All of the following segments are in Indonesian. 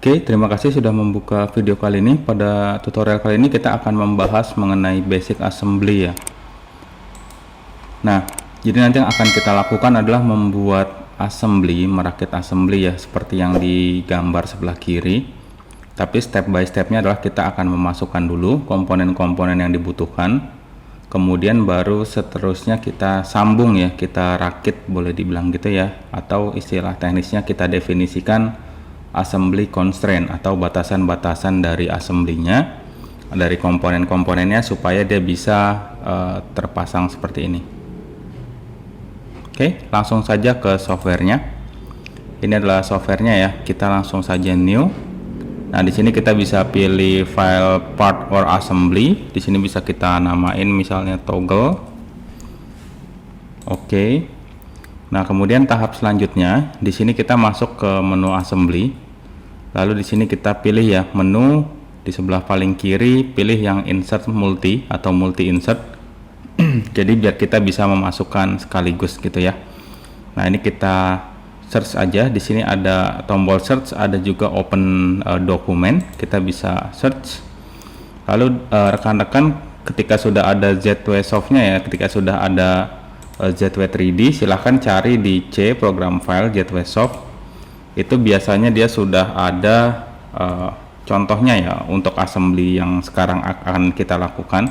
Oke, terima kasih sudah membuka video kali ini. Pada tutorial kali ini kita akan membahas mengenai basic assembly ya. Nah, jadi nanti yang akan kita lakukan adalah membuat assembly, merakit assembly ya, seperti yang digambar sebelah kiri. Tapi step by stepnya adalah kita akan memasukkan dulu komponen-komponen yang dibutuhkan. Kemudian baru seterusnya kita sambung ya, kita rakit boleh dibilang gitu ya. Atau istilah teknisnya kita definisikan assembly constraint atau batasan-batasan dari assembly-nya, dari komponen-komponennya supaya dia bisa terpasang seperti ini. Oke, langsung saja ke softwarenya. Ini adalah softwarenya ya. Kita langsung saja new. Nah, di sini kita bisa pilih file part or assembly. Di sini bisa kita namain misalnya toggle. Oke. Nah, kemudian tahap selanjutnya di sini kita masuk ke menu assembly. Lalu di sini kita pilih ya menu di sebelah paling kiri, pilih yang insert multi atau multi insert. Jadi biar kita bisa memasukkan sekaligus gitu ya. Nah, ini kita search aja. Di sini ada tombol search, ada juga open dokumen. Kita bisa search. Lalu rekan-rekan ketika sudah ada ZW-Soft-nya ya, ketika sudah ada ZW3D, silahkan cari di C program file ZW-Soft. Itu biasanya dia sudah ada contohnya ya untuk assembly yang sekarang akan kita lakukan.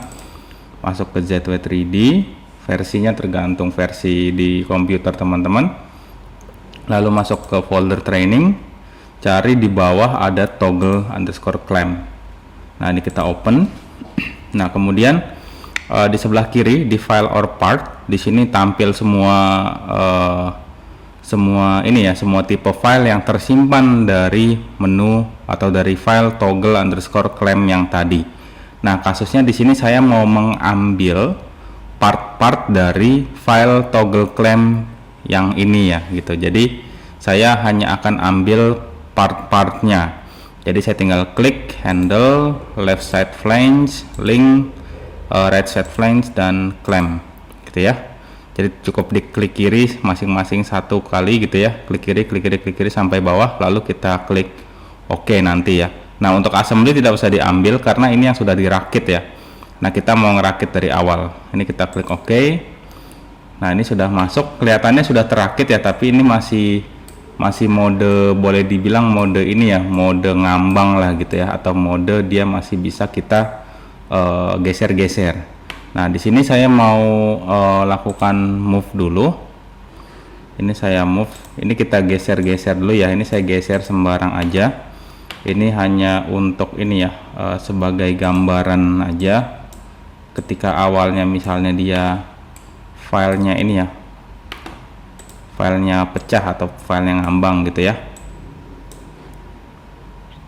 Masuk ke ZW3D, versinya tergantung versi di komputer teman-teman. Lalu masuk ke folder training, cari di bawah ada toggle underscore clamp. Nah, ini kita open. Nah, kemudian di sebelah kiri di file or part, di sini tampil semua ini ya, semua tipe file yang tersimpan dari menu atau dari file toggle underscore clamp yang tadi. Nah, kasusnya di sini saya mau mengambil part-part dari file toggle clamp yang ini ya gitu. Jadi saya hanya akan ambil part-partnya. Jadi saya tinggal klik handle, left side flange, link, right side flange, dan clamp gitu ya. Jadi cukup diklik kiri masing-masing satu kali gitu ya, klik kiri sampai bawah, lalu kita klik OK nanti ya. Nah, untuk assembly tidak usah diambil karena ini yang sudah dirakit ya. Nah, kita mau ngerakit dari awal. Ini kita klik OK. Nah, ini sudah masuk, kelihatannya sudah terakit ya, tapi ini masih mode, boleh dibilang mode ini ya, mode ngambang lah gitu ya, atau mode dia masih bisa kita geser-geser. Nah, di sini saya mau lakukan move dulu. Ini saya move. Ini kita geser-geser dulu ya. Ini saya geser sembarang aja. Ini hanya untuk ini ya, sebagai gambaran aja. Ketika awalnya misalnya dia filenya ini ya, filenya pecah atau filenya ngambang gitu ya.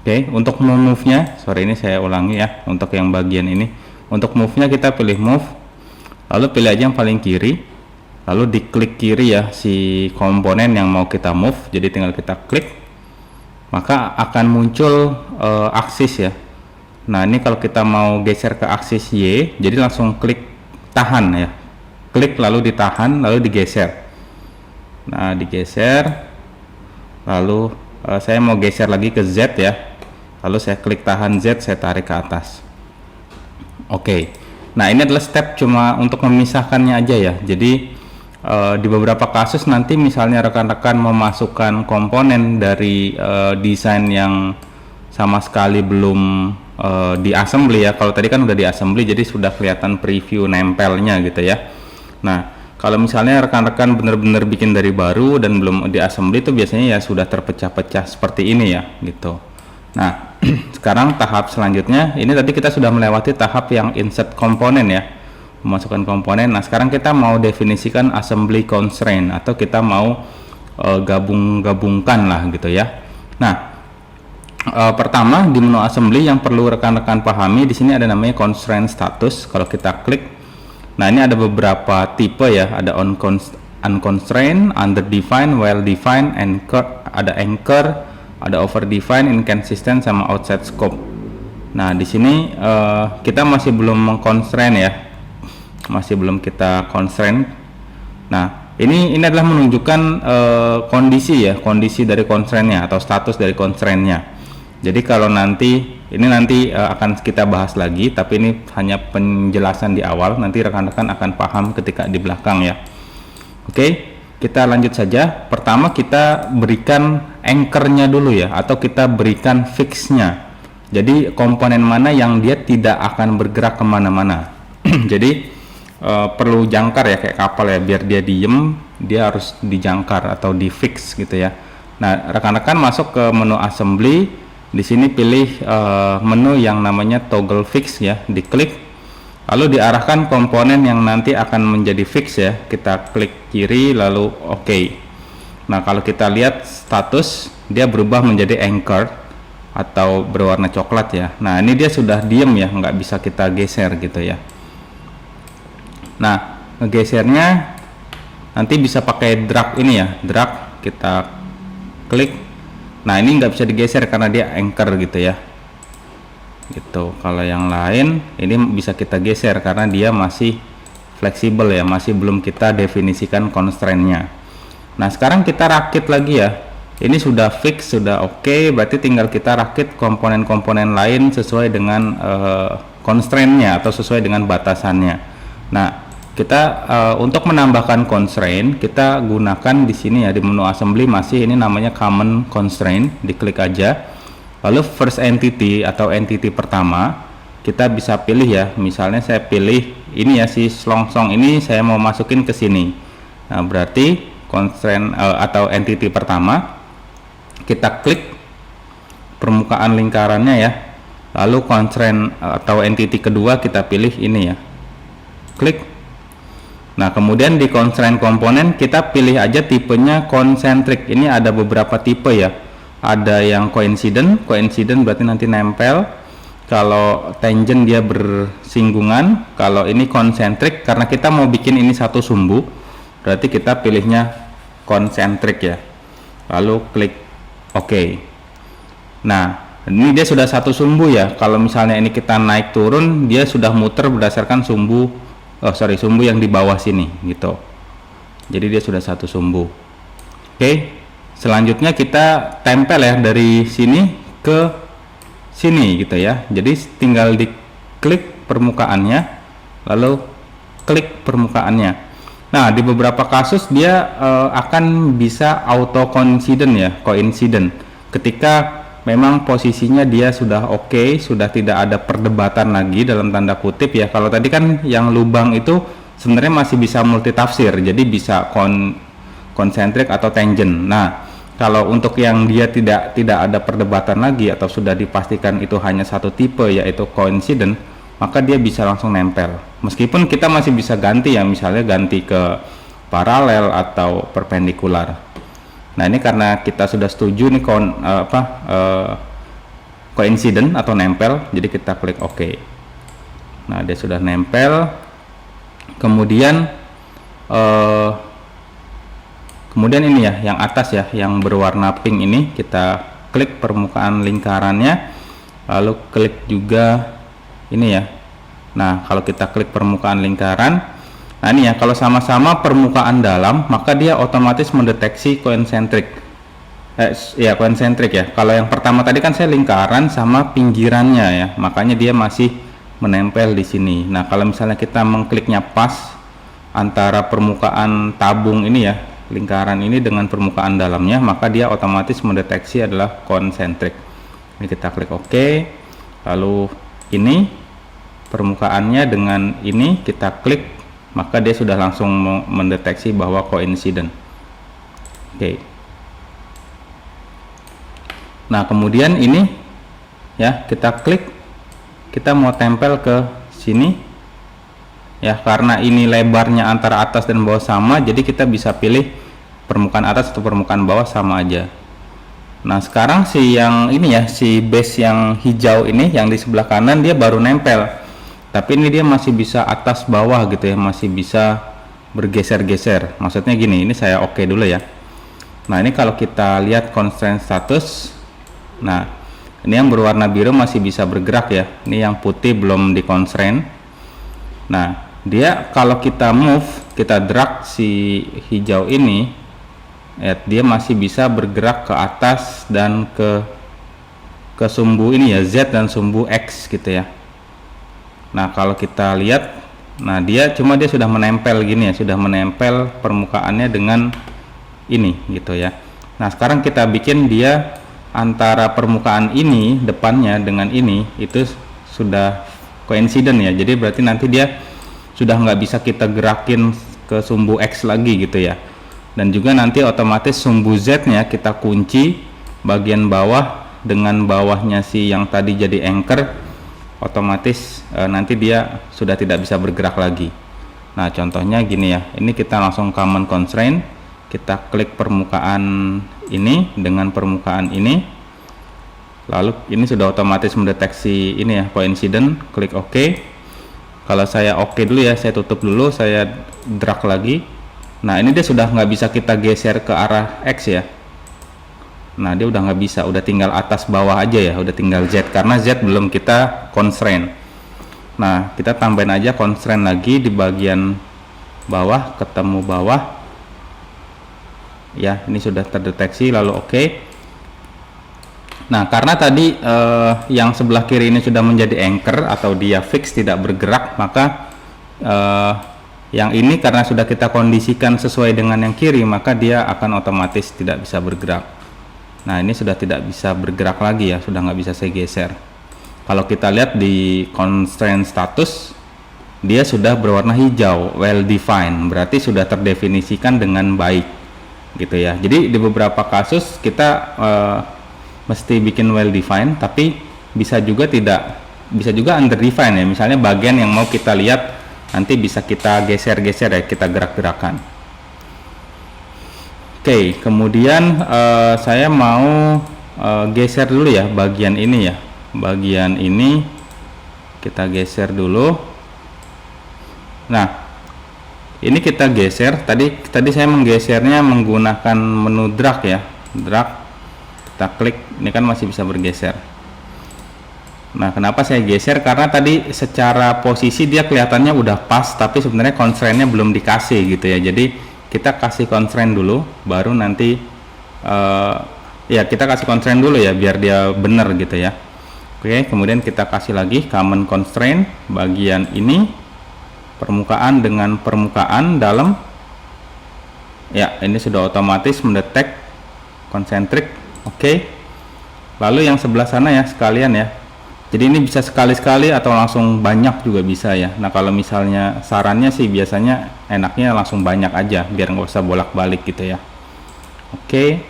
Oke, untuk move-nya, sorry ini saya ulangi ya, untuk yang bagian ini. Untuk move-nya kita pilih move, lalu pilih aja yang paling kiri, lalu diklik kiri ya si komponen yang mau kita move. Jadi tinggal kita klik, maka akan muncul aksis ya. Nah, ini kalau kita mau geser ke aksis Y, jadi langsung klik tahan ya, klik lalu ditahan lalu digeser. Nah, digeser, lalu saya mau geser lagi ke Z ya, lalu saya klik tahan Z, saya tarik ke atas. Oke. Nah, ini adalah step cuma untuk memisahkannya aja ya. Jadi di beberapa kasus nanti misalnya rekan-rekan memasukkan komponen dari desain yang sama sekali belum di assembly ya. Kalau tadi kan udah di assembly, jadi sudah kelihatan preview nempelnya gitu ya. Nah, kalau misalnya rekan-rekan benar-benar bikin dari baru dan belum di assembly, itu biasanya ya sudah terpecah-pecah seperti ini ya gitu. Nah, sekarang tahap selanjutnya, ini tadi kita sudah melewati tahap yang insert komponen ya, memasukkan komponen. Nah, sekarang kita mau definisikan assembly constraint atau kita mau gabung-gabungkan lah gitu ya. Nah, pertama di menu assembly yang perlu rekan-rekan pahami, di sini ada namanya constraint status. Kalau kita klik, nah ini ada beberapa tipe ya, ada unconstrained, underdefined, well-defined, ada anchor, ada over define, inconsistent, sama outside scope. Nah, di sini kita masih belum mengconstrain ya, masih belum kita constrain. Nah, ini adalah menunjukkan kondisi ya, kondisi dari constraint-nya atau status dari constraint-nya. Jadi kalau nanti akan kita bahas lagi, tapi ini hanya penjelasan di awal, nanti rekan-rekan akan paham ketika di belakang ya. Oke, kita lanjut saja. Pertama kita berikan anchor-nya dulu ya, atau kita berikan fix-nya. Jadi komponen mana yang dia tidak akan bergerak kemana-mana. Jadi perlu jangkar ya, kayak kapal ya, biar dia diem, dia harus dijangkar atau di fix gitu ya. Nah, rekan-rekan masuk ke menu assembly, di sini pilih menu yang namanya toggle fix ya, diklik, lalu diarahkan komponen yang nanti akan menjadi fix ya, kita klik kiri lalu oke. Nah, kalau kita lihat status, dia berubah menjadi anchor atau berwarna coklat ya. Nah, ini dia sudah diem ya, nggak bisa kita geser gitu ya. Nah, ngegesernya nanti bisa pakai drag ini ya, drag, kita klik. Nah, ini nggak bisa digeser karena dia anchor gitu ya, gitu. Kalau yang lain ini bisa kita geser karena dia masih fleksibel ya, masih belum kita definisikan constraint-nya. Nah, sekarang kita rakit lagi ya, ini sudah fix, sudah oke, berarti tinggal kita rakit komponen-komponen lain sesuai dengan constraint-nya atau sesuai dengan batasannya. Nah, kita untuk menambahkan constraint, kita gunakan di sini ya, di menu assembly masih ini namanya common constraint, diklik aja. Lalu first entity atau entity pertama, kita bisa pilih ya, misalnya saya pilih ini ya, si selongsong ini saya mau masukin ke sini. Nah, berarti constraint atau entity pertama, kita klik permukaan lingkarannya ya. Lalu constraint atau entity kedua kita pilih ini ya, klik. Nah, kemudian di constraint komponen kita pilih aja tipenya concentric. Ini ada beberapa tipe ya. Ada yang coincident berarti nanti nempel. Kalau tangent dia bersinggungan. Kalau ini concentric karena kita mau bikin ini satu sumbu, berarti kita pilihnya concentric ya. Lalu klik OK. Nah, ini dia sudah satu sumbu ya. Kalau misalnya ini kita naik turun, dia sudah muter berdasarkan sumbu yang di bawah sini gitu. Jadi dia sudah satu sumbu. Oke, selanjutnya kita tempel ya dari sini ke sini gitu ya. Jadi tinggal diklik permukaannya lalu klik permukaannya. Nah, di beberapa kasus dia akan bisa auto coincident ya, coincident ketika memang posisinya dia sudah oke, sudah tidak ada perdebatan lagi dalam tanda kutip ya. Kalau tadi kan yang lubang itu sebenarnya masih bisa multitafsir, jadi bisa konsentrik atau tangent. Nah, kalau untuk yang dia tidak ada perdebatan lagi atau sudah dipastikan itu hanya satu tipe yaitu coincident, maka dia bisa langsung nempel. Meskipun kita masih bisa ganti ya, misalnya ganti ke paralel atau perpendikular. Nah, ini karena kita sudah setuju nih coincident atau nempel, jadi kita klik OK. Nah, dia sudah nempel. Kemudian ini ya, yang atas ya, yang berwarna pink ini, kita klik permukaan lingkarannya, lalu klik juga ini ya. Nah, kalau kita klik permukaan lingkaran, nah ini ya, kalau sama-sama permukaan dalam, maka dia otomatis mendeteksi concentric. Concentric ya. Kalau yang pertama tadi kan saya lingkaran sama pinggirannya ya, makanya dia masih menempel di sini. Nah, kalau misalnya kita mengkliknya pas antara permukaan tabung ini ya, lingkaran ini dengan permukaan dalamnya, maka dia otomatis mendeteksi adalah concentric. Ini kita klik OK. Lalu ini permukaannya dengan ini kita klik, maka dia sudah langsung mendeteksi bahwa coincident. Oke. Nah, kemudian ini ya, kita klik, kita mau tempel ke sini ya, karena ini lebarnya antara atas dan bawah sama, jadi kita bisa pilih permukaan atas atau permukaan bawah sama aja. Nah, sekarang si yang ini ya, si base yang hijau ini yang di sebelah kanan dia baru nempel. Tapi ini dia masih bisa atas bawah gitu ya, masih bisa bergeser-geser. Maksudnya gini, ini saya oke dulu ya. Nah, ini kalau kita lihat constraint status, nah ini yang berwarna biru masih bisa bergerak ya. Ini yang putih belum di constraint. Nah, dia kalau kita move, kita drag si hijau ini ya, dia masih bisa bergerak ke atas dan ke ke sumbu ini ya, Z dan sumbu X gitu ya. Nah kalau kita lihat, nah dia sudah menempel gini ya, sudah menempel permukaannya dengan ini gitu ya. Nah sekarang kita bikin dia antara permukaan ini depannya dengan ini itu sudah coincident ya, jadi berarti nanti dia sudah nggak bisa kita gerakin ke sumbu X lagi gitu ya. Dan juga nanti otomatis sumbu Z nya kita kunci bagian bawah dengan bawahnya si yang tadi jadi anchor, otomatis nanti dia sudah tidak bisa bergerak lagi. Nah contohnya gini ya, ini kita langsung command constraint, kita klik permukaan ini dengan permukaan ini, lalu ini sudah otomatis mendeteksi ini ya, coincident, klik OK. Kalau saya OK dulu ya, saya tutup dulu, saya drag lagi. Nah ini dia sudah nggak bisa kita geser ke arah X ya. Nah dia udah nggak bisa, udah tinggal atas bawah aja ya, udah tinggal Z, karena Z belum kita constraint. Nah kita tambahin aja constraint lagi di bagian bawah, ketemu bawah ya, ini sudah terdeteksi, lalu OK. Nah karena tadi yang sebelah kiri ini sudah menjadi anchor atau dia fix tidak bergerak, maka yang ini karena sudah kita kondisikan sesuai dengan yang kiri, maka dia akan otomatis tidak bisa bergerak. Nah ini sudah tidak bisa bergerak lagi ya, sudah nggak bisa saya geser. Kalau kita lihat di constraint status, dia sudah berwarna hijau, well defined, berarti sudah terdefinisikan dengan baik gitu ya. Jadi di beberapa kasus kita mesti bikin well defined, tapi bisa juga tidak, bisa juga under define ya. Misalnya bagian yang mau kita lihat nanti bisa kita geser-geser ya, kita gerak-gerakan. Oke, kemudian saya mau geser dulu ya bagian ini ya, bagian ini kita geser dulu. Nah ini kita geser, tadi saya menggesernya menggunakan menu drag ya, drag, kita klik, ini kan masih bisa bergeser. Nah kenapa saya geser, karena tadi secara posisi dia kelihatannya udah pas, tapi sebenarnya constraint-nya belum dikasih gitu ya. Jadi kita kasih constraint dulu, baru nanti ya kita kasih constraint dulu ya biar dia benar gitu ya. Oke, kemudian kita kasih lagi command constraint bagian ini, permukaan dengan permukaan dalam ya, ini sudah otomatis mendetek concentric. Oke, lalu yang sebelah sana ya sekalian ya, jadi ini bisa sekali-sekali atau langsung banyak juga bisa ya. Nah kalau misalnya sarannya sih biasanya enaknya langsung banyak aja biar nggak usah bolak-balik gitu ya. Oke,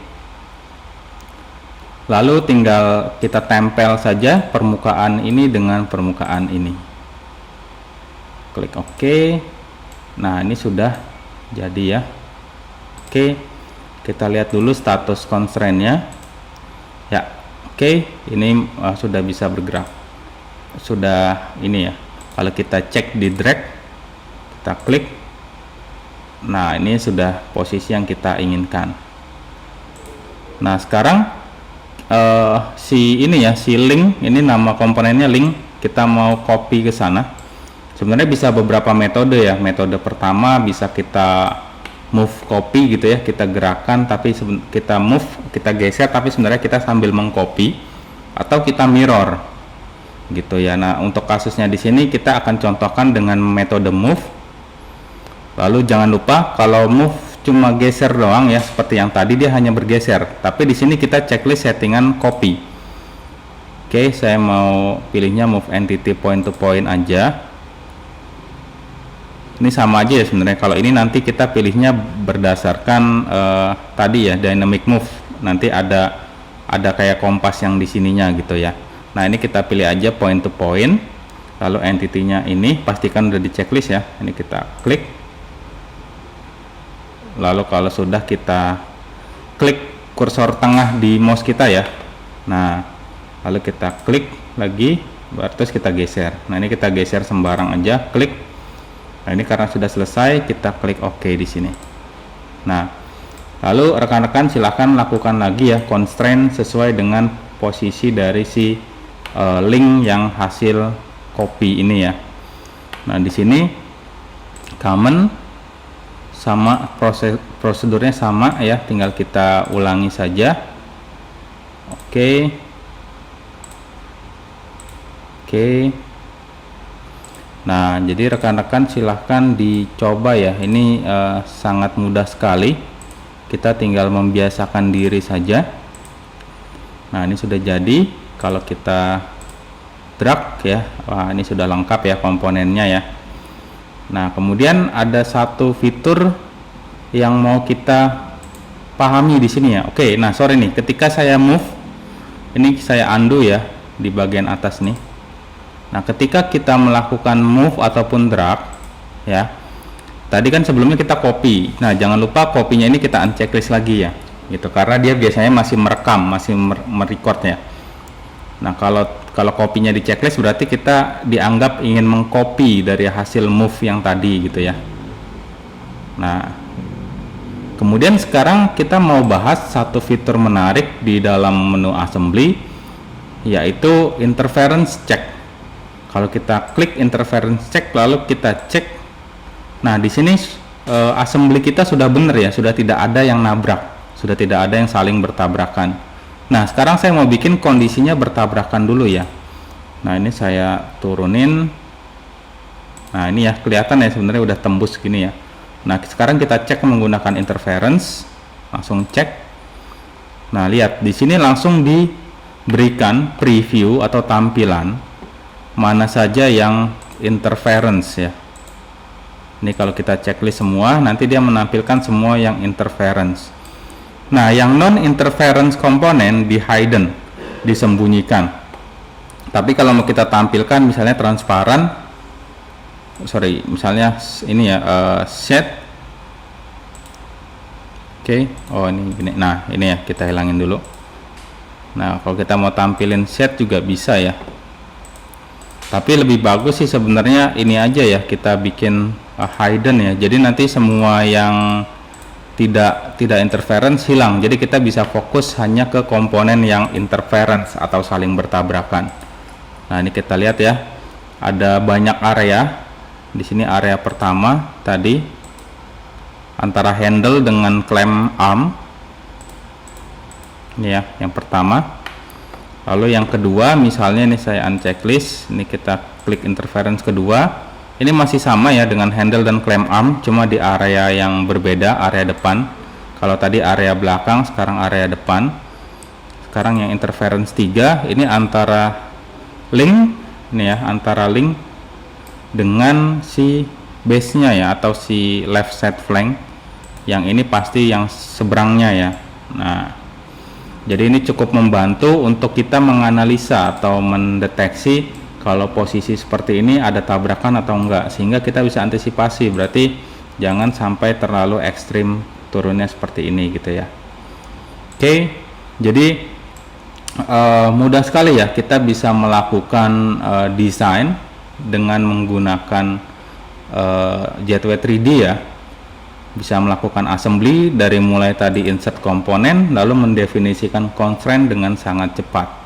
lalu tinggal kita tempel saja permukaan ini dengan permukaan ini, klik OK. Nah ini sudah jadi ya. Oke, kita lihat dulu status constraint-nya ya. Oke, ini sudah bisa bergerak, sudah ini ya. Kalau kita cek di drag, kita klik, nah ini sudah posisi yang kita inginkan. Nah sekarang si ini ya, si link, ini nama komponennya link, kita mau copy ke sana. Sebenarnya bisa beberapa metode ya. Metode pertama bisa kita move copy gitu ya, kita gerakan tapi kita move, kita geser tapi sebenarnya kita sambil mengcopy, atau kita mirror gitu ya. Nah untuk kasusnya di sini kita akan contohkan dengan metode move. Lalu jangan lupa kalau move cuma geser doang ya, seperti yang tadi dia hanya bergeser, tapi di sini kita checklist settingan copy. Oke, saya mau pilihnya move entity point to point aja. Ini sama aja ya sebenarnya. Kalau ini nanti kita pilihnya berdasarkan tadi ya, dynamic move. Nanti ada kayak kompas yang di sininya gitu ya. Nah ini kita pilih aja point to point. Lalu entity-nya ini pastikan udah di checklist ya. Ini kita klik. Lalu kalau sudah kita klik kursor tengah di mouse kita ya. Nah lalu kita klik lagi, terus kita geser. Nah ini kita geser sembarang aja, klik. Nah ini karena sudah selesai, kita klik OK di sini. Nah lalu rekan-rekan silahkan lakukan lagi ya constraint sesuai dengan posisi dari si link yang hasil copy ini ya. Nah di sini command sama, prosedurnya sama ya, tinggal kita ulangi saja. Oke, Oke. Nah, jadi rekan-rekan silahkan dicoba ya. Ini sangat mudah sekali. Kita tinggal membiasakan diri saja. Nah, ini sudah jadi. Kalau kita drag ya, wah ini sudah lengkap ya komponennya ya. Nah, kemudian ada satu fitur yang mau kita pahami di sini ya. Oke, nah sorry nih, ketika saya move, ini saya undo ya di bagian atas nih. Nah, ketika kita melakukan move ataupun drag ya, tadi kan sebelumnya kita copy. Nah, jangan lupa kopinya ini kita unchecklist lagi ya, gitu, karena dia biasanya masih merekam, masih merecord ya. Nah, kalau kopinya di checklist berarti kita dianggap ingin mengcopy dari hasil move yang tadi gitu ya. Nah, kemudian sekarang kita mau bahas satu fitur menarik di dalam menu assembly, yaitu interference check. Kalau kita klik interference check lalu kita cek, nah di sini assembly kita sudah benar ya, sudah tidak ada yang nabrak, sudah tidak ada yang saling bertabrakan. Nah, sekarang saya mau bikin kondisinya bertabrakan dulu ya. Nah, ini saya turunin. Nah, ini ya kelihatan ya sebenarnya udah tembus gini ya. Nah, sekarang kita cek menggunakan interference, langsung cek. Nah, lihat di sini langsung diberikan preview atau tampilan mana saja yang interference ya. Ini kalau kita checklist semua, nanti dia menampilkan semua yang interference. Nah, yang non interference komponen di hidden, disembunyikan. Tapi kalau mau kita tampilkan misalnya transparan, misalnya ini ya, set. Oke, oh ini gini. Nah, ini ya kita hilangin dulu. Nah, kalau kita mau tampilin set juga bisa ya. Tapi lebih bagus sih sebenarnya ini aja ya, kita bikin hidden ya. Jadi nanti semua yang tidak interference hilang. Jadi kita bisa fokus hanya ke komponen yang interference atau saling bertabrakan. Nah, ini kita lihat ya. Ada banyak area. Di sini area pertama tadi antara handle dengan clamp arm. Ini ya, yang pertama. Lalu yang kedua, misalnya ini saya unchecklist, ini kita klik interference kedua, ini masih sama ya dengan handle dan clamp arm, cuma di area yang berbeda, area depan. Kalau tadi area belakang, sekarang area depan. Sekarang yang interference 3, ini antara link, ini ya, antara link dengan si base-nya ya, atau si left side flank. Yang ini pasti yang seberangnya ya. Nah, jadi ini cukup membantu untuk kita menganalisa atau mendeteksi kalau posisi seperti ini ada tabrakan atau enggak, sehingga kita bisa antisipasi. Berarti jangan sampai terlalu ekstrim turunnya seperti ini gitu ya. Oke, jadi mudah sekali ya kita bisa melakukan desain dengan menggunakan Gateway 3D ya. Bisa melakukan assembly dari mulai tadi insert komponen lalu mendefinisikan constraint dengan sangat cepat.